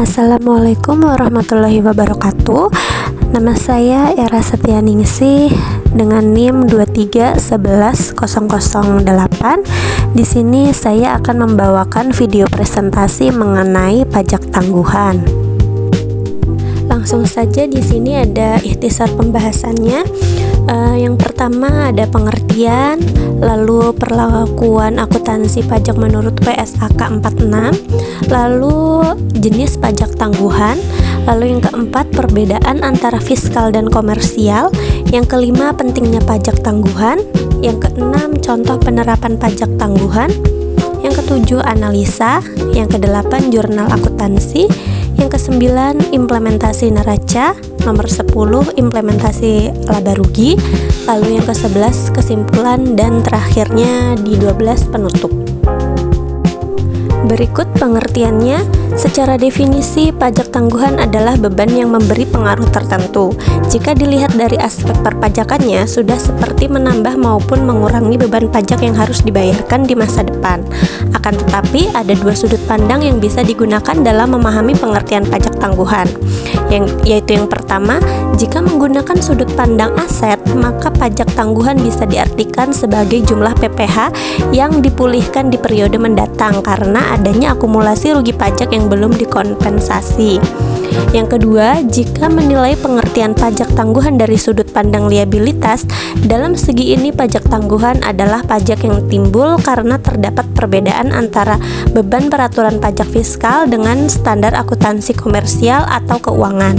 Assalamualaikum warahmatullahi wabarakatuh. Nama saya Era Setianingsih dengan NIM 2311008. Di sini saya akan membawakan video presentasi mengenai pajak tangguhan. Langsung saja, di sini ada ikhtisar pembahasannya. Yang pertama ada pengertian, lalu perlakuan akuntansi pajak menurut PSAK 46, lalu jenis pajak tangguhan, lalu yang keempat perbedaan antara fiskal dan komersial, yang kelima pentingnya pajak tangguhan, yang keenam contoh penerapan pajak tangguhan, yang ketujuh analisa, yang kedelapan jurnal akuntansi, yang kesembilan implementasi neraca, nomor 10 implementasi laba rugi, lalu yang ke-11 kesimpulan, dan terakhirnya di 12 penutup. Berikut pengertiannya. Secara definisi, pajak tangguhan adalah beban yang memberi pengaruh tertentu. Jika dilihat dari aspek perpajakannya, sudah seperti menambah maupun mengurangi beban pajak yang harus dibayarkan di masa depan. Akan tetapi, ada dua sudut pandang yang bisa digunakan dalam memahami pengertian pajak tangguhan. Yaitu yang pertama, jika menggunakan sudut pandang aset, maka pajak tangguhan bisa diartikan sebagai jumlah PPh yang dipulihkan di periode mendatang karena adanya akumulasi rugi pajak yang belum dikompensasi. Yang kedua, jika menilai pengertian pajak tangguhan dari sudut pandang liabilitas, dalam segi ini pajak tangguhan adalah pajak yang timbul karena terdapat perbedaan antara beban peraturan pajak fiskal dengan standar akuntansi komersial atau keuangan.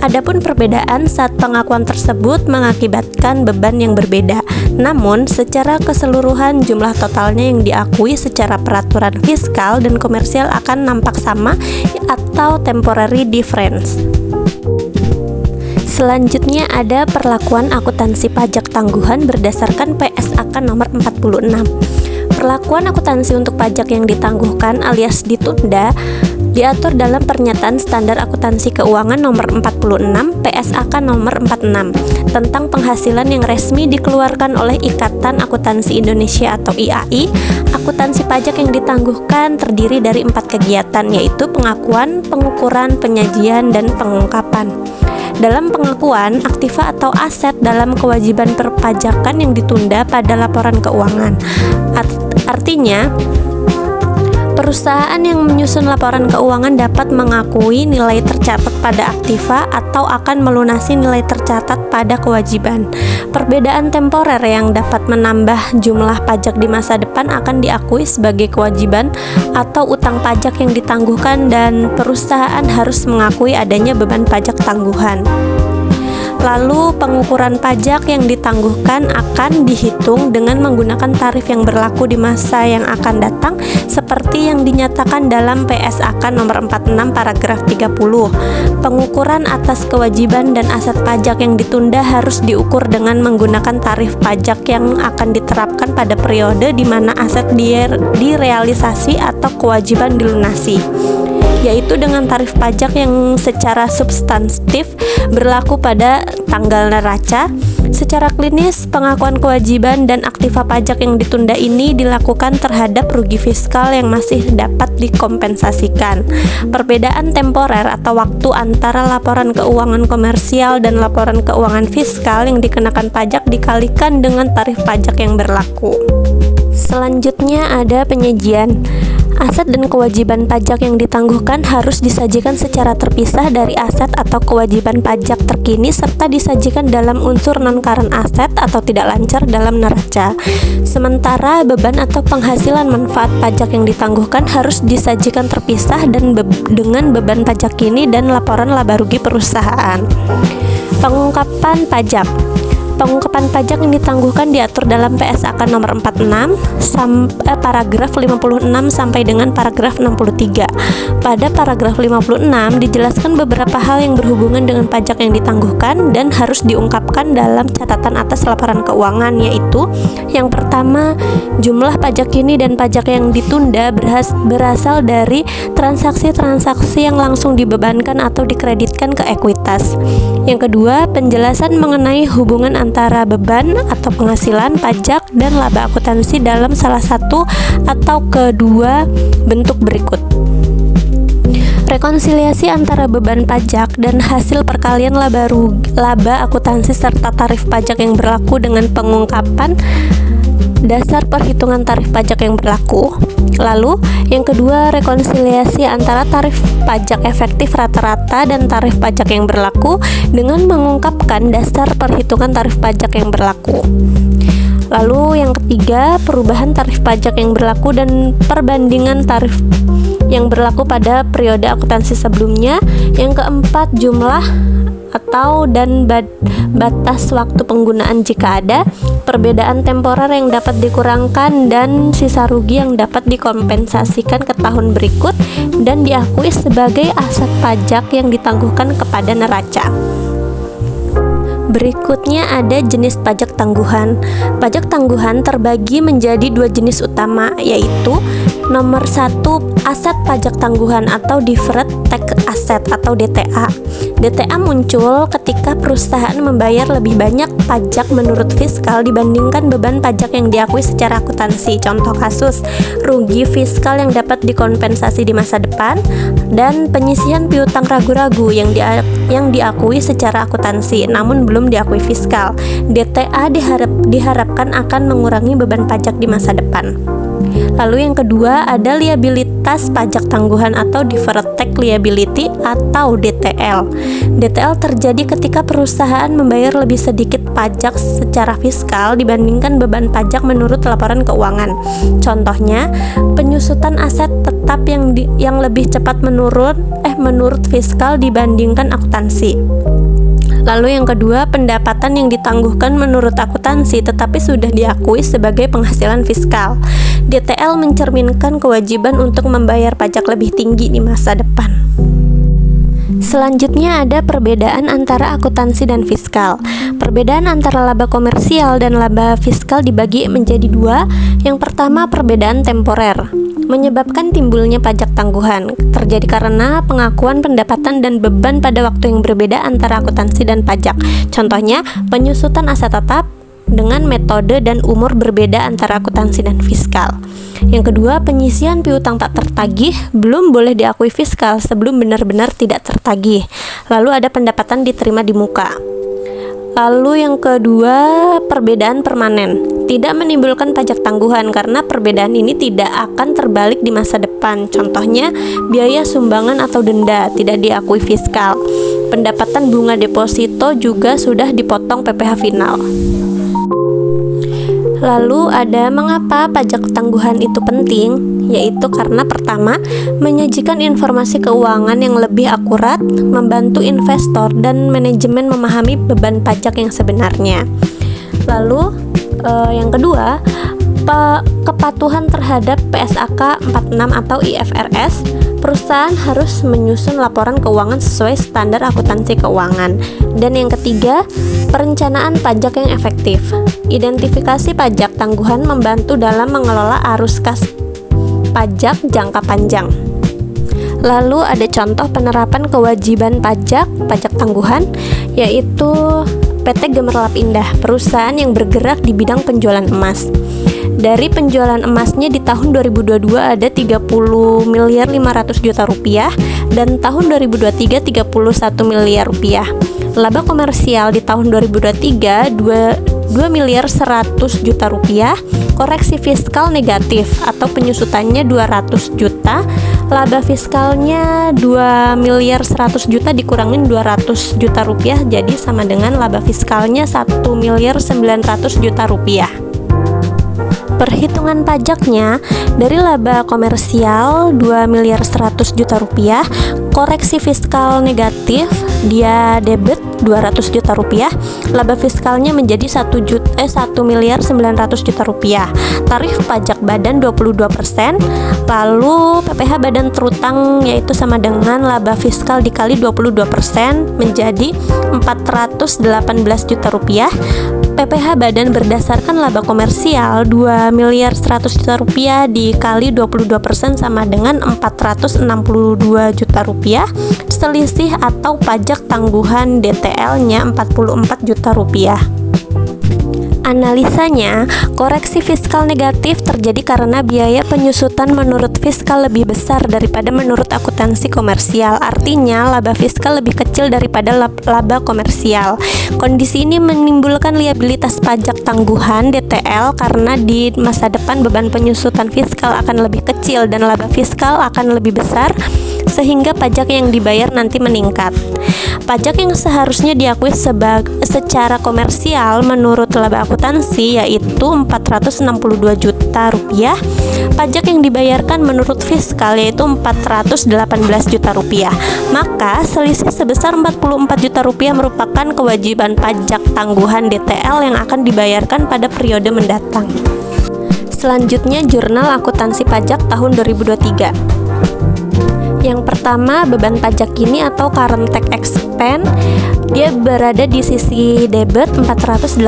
Adapun perbedaan saat pengakuan tersebut mengakibatkan beban yang berbeda. Namun, secara keseluruhan jumlah totalnya yang diakui secara peraturan fiskal dan komersial akan nampak sama atau temporary difference. Selanjutnya ada perlakuan akuntansi pajak tangguhan berdasarkan PSAK nomor 46. Perlakuan akuntansi untuk pajak yang ditangguhkan alias ditunda diatur dalam Pernyataan Standar Akuntansi Keuangan nomor 46 PSAK nomor 46 tentang penghasilan yang resmi dikeluarkan oleh Ikatan Akuntansi Indonesia atau IAI. Akuntansi pajak yang ditangguhkan terdiri dari 4 kegiatan, yaitu pengakuan, pengukuran, penyajian, dan pengungkapan. Dalam pengakuan, aktiva atau aset dalam kewajiban perpajakan yang ditunda pada laporan keuangan. Artinya, perusahaan yang menyusun laporan keuangan dapat mengakui nilai tercatat pada aktiva atau akan melunasi nilai tercatat pada kewajiban. Perbedaan temporer yang dapat menambah jumlah pajak di masa depan akan diakui sebagai kewajiban atau utang pajak yang ditangguhkan, dan perusahaan harus mengakui adanya beban pajak tangguhan. Lalu pengukuran pajak yang ditangguhkan akan dihitung dengan menggunakan tarif yang berlaku di masa yang akan datang seperti yang dinyatakan dalam PSAK nomor 46 paragraf 30. Pengukuran atas kewajiban dan aset pajak yang ditunda harus diukur dengan menggunakan tarif pajak yang akan diterapkan pada periode di mana aset direalisasi atau kewajiban dilunasi, yaitu dengan tarif pajak yang secara substantif berlaku pada tanggal neraca. Secara klinis, pengakuan kewajiban dan aktiva pajak yang ditunda ini dilakukan terhadap rugi fiskal yang masih dapat dikompensasikan. Perbedaan temporer atau waktu antara laporan keuangan komersial dan laporan keuangan fiskal yang dikenakan pajak dikalikan dengan tarif pajak yang berlaku. Selanjutnya ada penyajian. Aset dan kewajiban pajak yang ditangguhkan harus disajikan secara terpisah dari aset atau kewajiban pajak terkini serta disajikan dalam unsur non-current aset atau tidak lancar dalam neraca. Sementara beban atau penghasilan manfaat pajak yang ditangguhkan harus disajikan terpisah dan dengan beban pajak kini dan laporan laba rugi perusahaan. Pengungkapan pajak. Pengungkapan pajak yang ditangguhkan diatur dalam PSAK nomor 46 paragraf 56 sampai dengan paragraf 63. Pada paragraf 56 dijelaskan beberapa hal yang berhubungan dengan pajak yang ditangguhkan dan harus diungkapkan dalam catatan atas laporan keuangan, yaitu yang pertama, jumlah pajak kini dan pajak yang ditunda berasal dari transaksi-transaksi yang langsung dibebankan atau dikreditkan ke ekuitas. Yang kedua, penjelasan mengenai hubungan antara beban atau penghasilan pajak dan laba akuntansi dalam salah satu atau kedua bentuk berikut. Rekonsiliasi antara beban pajak dan hasil perkalian laba akuntansi serta tarif pajak yang berlaku dengan pengungkapan dasar perhitungan tarif pajak yang berlaku. Lalu, yang kedua, rekonsiliasi antara tarif pajak efektif rata-rata dan tarif pajak yang berlaku dengan mengungkapkan dasar perhitungan tarif pajak yang berlaku. Lalu yang ketiga, perubahan tarif pajak yang berlaku dan perbandingan tarif yang berlaku pada periode akuntansi sebelumnya. Yang keempat, jumlah atau dan batas waktu penggunaan jika ada, perbedaan temporer yang dapat dikurangkan, dan sisa rugi yang dapat dikompensasikan ke tahun berikut dan diakui sebagai aset pajak yang ditangguhkan kepada neraca. Berikutnya ada jenis pajak tangguhan. Pajak tangguhan terbagi menjadi dua jenis utama, yaitu nomor 1, aset pajak tangguhan atau Deferred Tax Asset atau DTA. DTA muncul ketika perusahaan membayar lebih banyak pajak menurut fiskal dibandingkan beban pajak yang diakui secara akuntansi. Contoh kasus, rugi fiskal yang dapat dikompensasi di masa depan, dan penyisihan piutang ragu-ragu yang diakui secara akuntansi namun belum diakui fiskal. DTA diharapkan akan mengurangi beban pajak di masa depan. Lalu yang kedua ada liabilitas pajak tangguhan atau Deferred Tax Liability atau DTL. DTL terjadi ketika perusahaan membayar lebih sedikit pajak secara fiskal dibandingkan beban pajak menurut laporan keuangan. Contohnya, penyusutan aset tetap yang lebih cepat menurut fiskal dibandingkan akuntansi. Lalu yang kedua, pendapatan yang ditangguhkan menurut akuntansi tetapi sudah diakui sebagai penghasilan fiskal. DTL mencerminkan kewajiban untuk membayar pajak lebih tinggi di masa depan. Selanjutnya ada perbedaan antara akuntansi dan fiskal. Perbedaan antara laba komersial dan laba fiskal dibagi menjadi dua. Yang pertama, perbedaan temporer. Menyebabkan timbulnya pajak tangguhan terjadi karena pengakuan pendapatan dan beban pada waktu yang berbeda antara akuntansi dan pajak. Contohnya, penyusutan aset tetap dengan metode dan umur berbeda antara akuntansi dan fiskal. Yang kedua, penyisihan piutang tak tertagih belum boleh diakui fiskal sebelum benar-benar tidak tertagih. Lalu ada pendapatan diterima di muka. Lalu yang kedua, perbedaan permanen. Tidak menimbulkan pajak tangguhan karena perbedaan ini tidak akan terbalik di masa depan. Contohnya, biaya sumbangan atau denda tidak diakui fiskal. Pendapatan bunga deposito juga sudah dipotong PPh final. Lalu ada mengapa pajak tangguhan itu penting, yaitu karena pertama, menyajikan informasi keuangan yang lebih akurat, membantu investor dan manajemen memahami beban pajak yang sebenarnya. Lalu yang kedua, kepatuhan terhadap PSAK 46 atau IFRS. Perusahaan harus menyusun laporan keuangan sesuai standar akuntansi keuangan. Dan yang ketiga, perencanaan pajak yang efektif. Identifikasi pajak tangguhan membantu dalam mengelola arus kas pajak jangka panjang. Lalu ada contoh penerapan kewajiban pajak tangguhan, yaitu PT Gemerlap Indah, perusahaan yang bergerak di bidang penjualan emas. Dari penjualan emasnya di tahun 2022 ada 30 miliar 500 juta rupiah dan tahun 2023 31 miliar rupiah. Laba komersial di tahun 2023 2 miliar 100 juta rupiah. Koreksi fiskal negatif atau penyusutannya 200 juta. Laba fiskalnya 2 miliar 100 juta dikurangin 200 juta rupiah, jadi sama dengan laba fiskalnya 1 miliar 900 juta rupiah. Perhitungan pajaknya dari laba komersial 2 miliar 100 juta rupiah, koreksi fiskal negatif dia debit 200 juta rupiah, laba fiskalnya menjadi 1 miliar 900 juta rupiah. Tarif pajak badan 22%, lalu PPh badan terutang yaitu sama dengan laba fiskal dikali 22% menjadi 418 juta rupiah. PPh badan berdasarkan laba komersial 2 miliar 100 juta rupiah dikali 22% sama dengan 462 juta rupiah. Selisih atau pajak tangguhan DTL-nya 44 juta rupiah. Analisanya, koreksi fiskal negatif terjadi karena biaya penyusutan menurut fiskal lebih besar daripada menurut akuntansi komersial. Artinya, laba fiskal lebih kecil daripada laba komersial. Kondisi ini menimbulkan liabilitas pajak tangguhan DTL karena di masa depan beban penyusutan fiskal akan lebih kecil dan laba fiskal akan lebih besar, sehingga pajak yang dibayar nanti meningkat. Pajak yang seharusnya diakui secara komersial menurut laba akuntansi yaitu 462 juta rupiah. Pajak yang dibayarkan menurut fiskal yaitu 418 juta rupiah. Maka selisih sebesar 44 juta rupiah merupakan kewajiban pajak tangguhan DTL yang akan dibayarkan pada periode mendatang. Selanjutnya, Jurnal Akuntansi Pajak tahun 2023. Yang pertama, beban pajak kini atau current tax expense, dia berada di sisi debit 418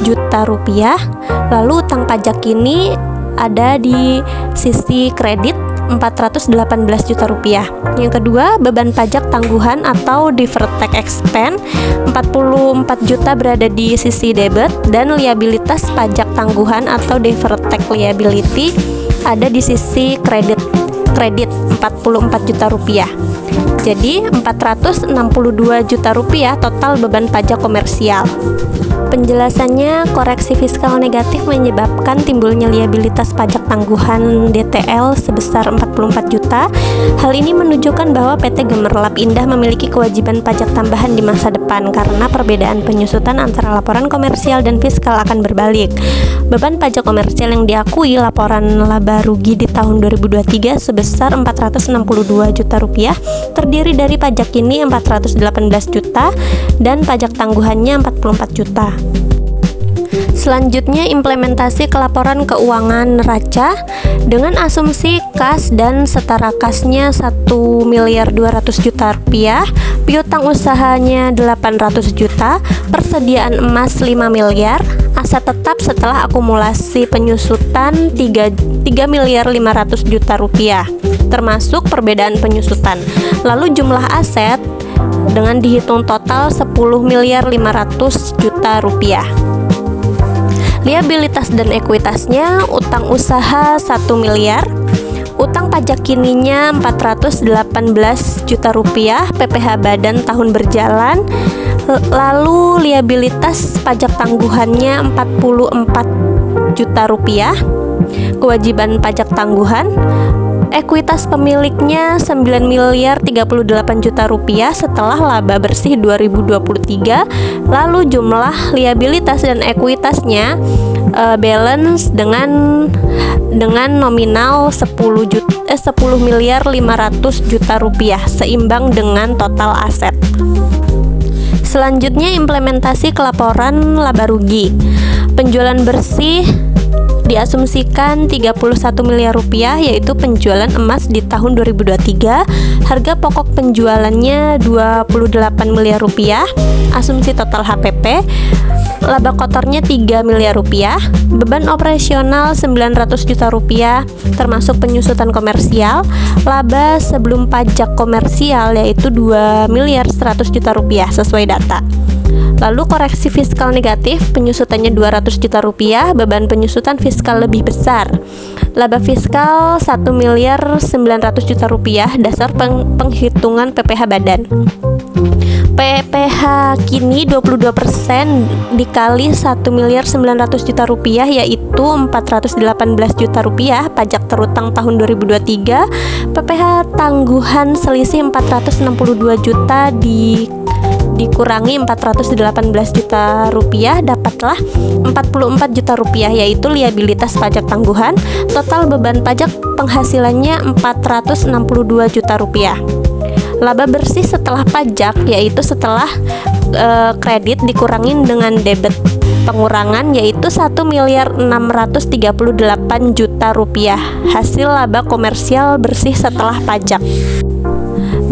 juta rupiah. Lalu utang pajak kini ada di sisi kredit 418 juta rupiah. Yang kedua, beban pajak tangguhan atau deferred tax expense 44 juta berada di sisi debit, dan liabilitas pajak tangguhan atau deferred tax liability ada di sisi kredit 44 juta rupiah. Jadi 462 juta rupiah total beban pajak komersial. Penjelasannya, koreksi fiskal negatif menyebabkan timbulnya liabilitas pajak tangguhan DTL sebesar 44 juta. Hal ini menunjukkan bahwa PT Gemerlap Indah memiliki kewajiban pajak tambahan di masa depan karena perbedaan penyusutan antara laporan komersial dan fiskal akan berbalik. Beban pajak komersial yang diakui laporan laba rugi di tahun 2023 sebesar 462 juta rupiah terdiri dari pajak kini 418 juta dan pajak tangguhannya 44 juta. Selanjutnya, implementasi kelaporan keuangan neraca dengan asumsi kas dan setara kasnya 1.200.000.000 rupiah, piutang usahanya 800 juta, persediaan emas 5 miliar, aset tetap setelah akumulasi penyusutan 3.500.000.000 rupiah, termasuk perbedaan penyusutan. Lalu jumlah aset dengan dihitung total 10.500.000.000 rupiah. Liabilitas dan ekuitasnya, utang usaha 1 miliar, utang pajak kininya 418 juta rupiah, PPh badan tahun berjalan. Lalu liabilitas pajak tangguhannya 44 juta rupiah, kewajiban pajak tangguhan. Ekuitas pemiliknya 9.038 juta rupiah setelah laba bersih 2023. Lalu jumlah liabilitas dan ekuitasnya balance dengan nominal 10.500.000.000 rupiah, seimbang dengan total aset. Selanjutnya, implementasi kelaporan laba rugi. Penjualan bersih diasumsikan 31 miliar rupiah, yaitu penjualan emas di tahun 2023. Harga pokok penjualannya 28 miliar rupiah, asumsi total HPP. Laba kotornya 3 miliar rupiah, beban operasional 900 juta rupiah termasuk penyusutan komersial. Laba sebelum pajak komersial yaitu 2 miliar 100 juta rupiah sesuai data. Lalu koreksi fiskal negatif, penyusutannya 200 juta rupiah, beban penyusutan fiskal lebih besar. Laba fiskal 1 miliar 900 juta rupiah, dasar penghitungan PPh badan. PPh kini 22% dikali 1 miliar 900 juta rupiah yaitu 418 juta rupiah, pajak terutang tahun 2023. PPh tangguhan selisih 462 juta dikurangi 418 juta rupiah, dapatlah 44 juta rupiah, yaitu liabilitas pajak tangguhan. Total beban pajak penghasilannya 462 juta rupiah. Laba bersih setelah pajak yaitu setelah kredit dikurangin dengan debit pengurangan yaitu 1 miliar 638 juta rupiah, hasil laba komersial bersih setelah pajak.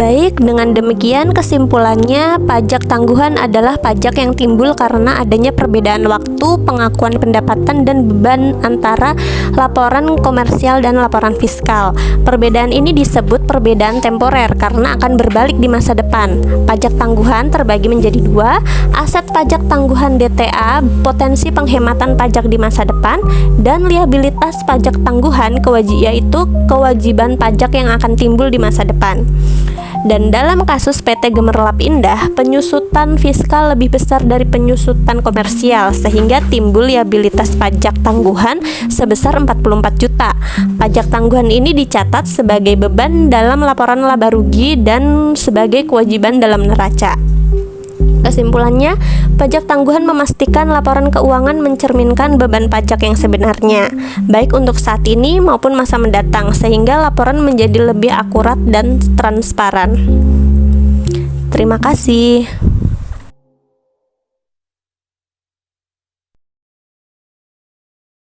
Baik, dengan demikian kesimpulannya, pajak tangguhan adalah pajak yang timbul karena adanya perbedaan waktu pengakuan pendapatan dan beban antara laporan komersial dan laporan fiskal. Perbedaan ini disebut perbedaan temporer karena akan berbalik di masa depan. Pajak tangguhan terbagi menjadi dua, aset pajak tangguhan DTA, potensi penghematan pajak di masa depan, dan liabilitas pajak tangguhan, yaitu kewajiban pajak yang akan timbul di masa depan. Dan dalam kasus PT Gemerlap Indah, penyusutan fiskal lebih besar dari penyusutan komersial sehingga timbul liabilitas pajak tangguhan sebesar 44 juta. Pajak tangguhan ini dicatat sebagai beban dalam laporan laba rugi dan sebagai kewajiban dalam neraca. Kesimpulannya, pajak tangguhan memastikan laporan keuangan mencerminkan beban pajak yang sebenarnya, baik untuk saat ini maupun masa mendatang, sehingga laporan menjadi lebih akurat dan transparan. Terima kasih.